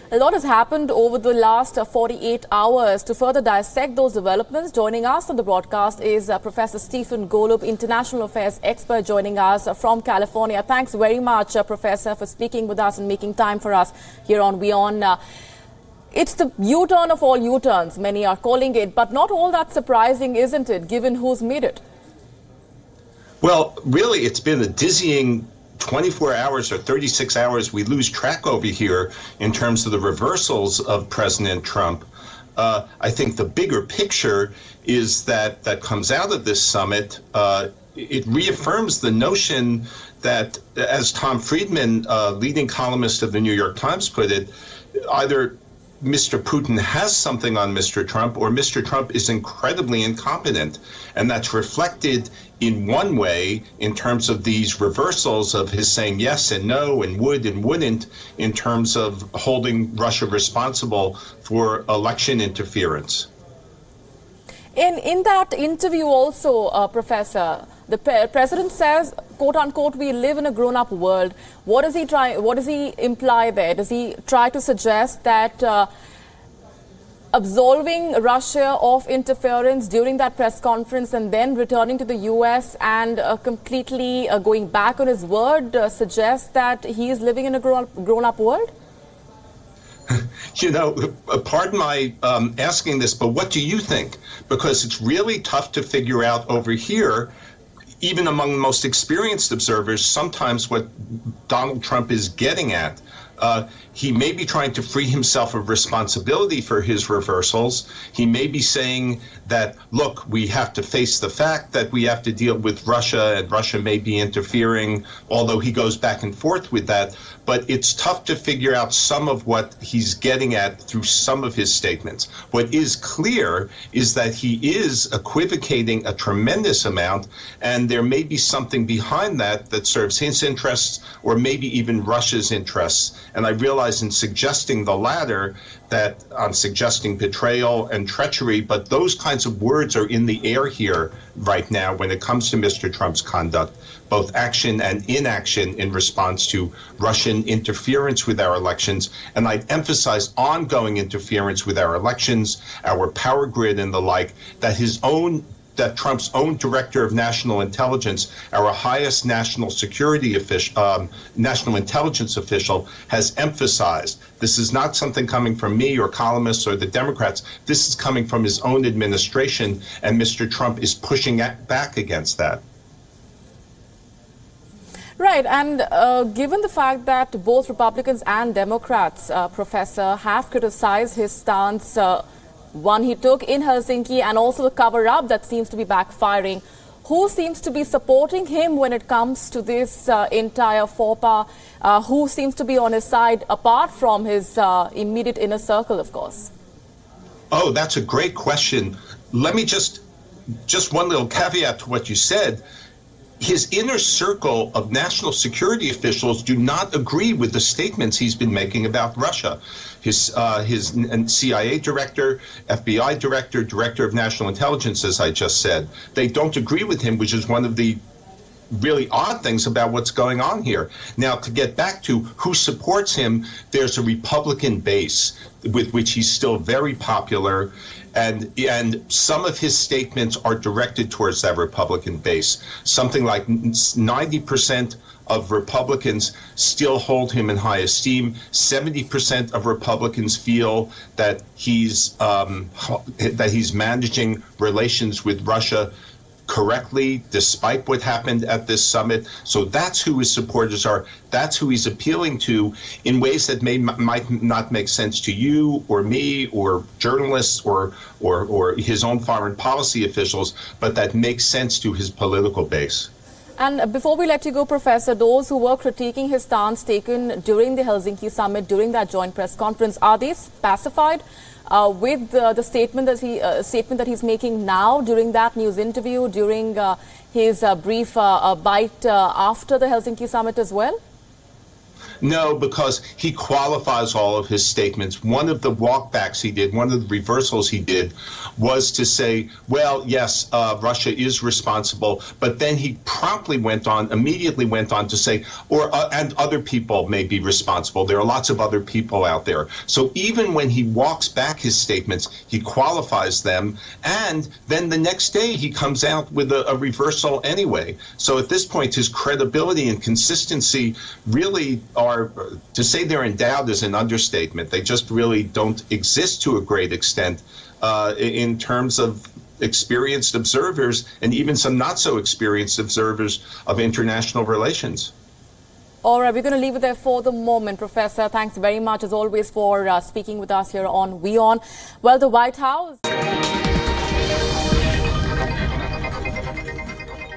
A lot has happened over the last 48 hours. To further dissect those developments, joining us on the broadcast is Professor Stephen Golub, International Affairs expert, joining us from California. Thanks very much, Professor, for speaking with us and making time for us here on WION. It's the U-turn of all U-turns, many are calling it, but not all that surprising, isn't it, given who's made it? Well, really, it's been a dizzying 24 hours or 36 hours. We lose track over here in terms of the reversals of President Trump. I think the bigger picture is that comes out of this summit. It reaffirms the notion that, as Tom Friedman, leading columnist of the New York Times, put it, either Mr. Putin has something on Mr. Trump or Mr. Trump is incredibly incompetent. And that's reflected in one way in terms of these reversals of his saying yes and no and would and wouldn't in terms of holding Russia responsible for election interference. In that interview also, Professor, the president says, quote unquote, we live in a grown-up world. What does he imply there? Does he try to suggest that absolving Russia of interference during that press conference and then returning to the U.S. and completely going back on his word suggests that he is living in a grown-up world? You know, pardon my asking this, but what do you think? Because it's really tough to figure out over here, even among the most experienced observers, sometimes what Donald Trump is getting at. He may be trying to free himself of responsibility for his reversals. He may be saying that, look, we have to face the fact that we have to deal with Russia and Russia may be interfering, although he goes back and forth with that. But it's tough to figure out some of what he's getting at through some of his statements. What is clear is that he is equivocating a tremendous amount, and there may be something behind that that serves his interests or maybe even Russia's interests. And I realize in suggesting the latter that I'm suggesting betrayal and treachery, but those kinds of words are in the air here right now when it comes to Mr. Trump's conduct, both action and inaction in response to Russian interference with our elections. And I'd emphasize ongoing interference with our elections, our power grid and the like, that Trump's own director of national intelligence, our highest national security official, national intelligence official, has emphasized. This is not something coming from me or columnists or the Democrats. This is coming from his own administration, and Mr. Trump is pushing back against that. Right, and given the fact that both Republicans and Democrats, Professor, have criticized his stance, one he took in Helsinki, and also the cover-up that seems to be backfiring, who seems to be supporting him when it comes to this entire faux pas? Who seems to be on his side, apart from his immediate inner circle, of course? Oh, that's a great question. Let me just one little caveat to what you said. His inner circle of national security officials do not agree with the statements he's been making about Russia. His CIA director, FBI director, director of national intelligence, as I just said, they don't agree with him, which is one of the really odd things about what's going on here. Now, to get back to who supports him, there's a Republican base with which he's still very popular, and some of his statements are directed towards that Republican base. Something like 90% of Republicans still hold him in high esteem. 70% of Republicans feel that he's managing relations with Russia correctly, despite what happened at this summit. So that's who his supporters are. That's who he's appealing to in ways that might not make sense to you or me or journalists or his own foreign policy officials, but that makes sense to his political base. And before we let you go, Professor, those who were critiquing his stance taken during the Helsinki summit, during that joint press conference, are they pacified with the statement that he's making now during that news interview, during his brief bite after the Helsinki summit as well? No, because he qualifies all of his statements. One of the walkbacks he did, one of the reversals he did, was to say, well, yes, Russia is responsible, but then he immediately went on to say, and other people may be responsible. There are lots of other people out there. So even when he walks back his statements, he qualifies them, and then the next day he comes out with a reversal anyway. So at this point, his credibility and consistency really are, to say they're endowed is an understatement. They just really don't exist to a great extent in terms of experienced observers and even some not so experienced observers of international relations. All right, we're going to leave it there for the moment, Professor. Thanks very much, as always, for speaking with us here on WION. Well, the White House...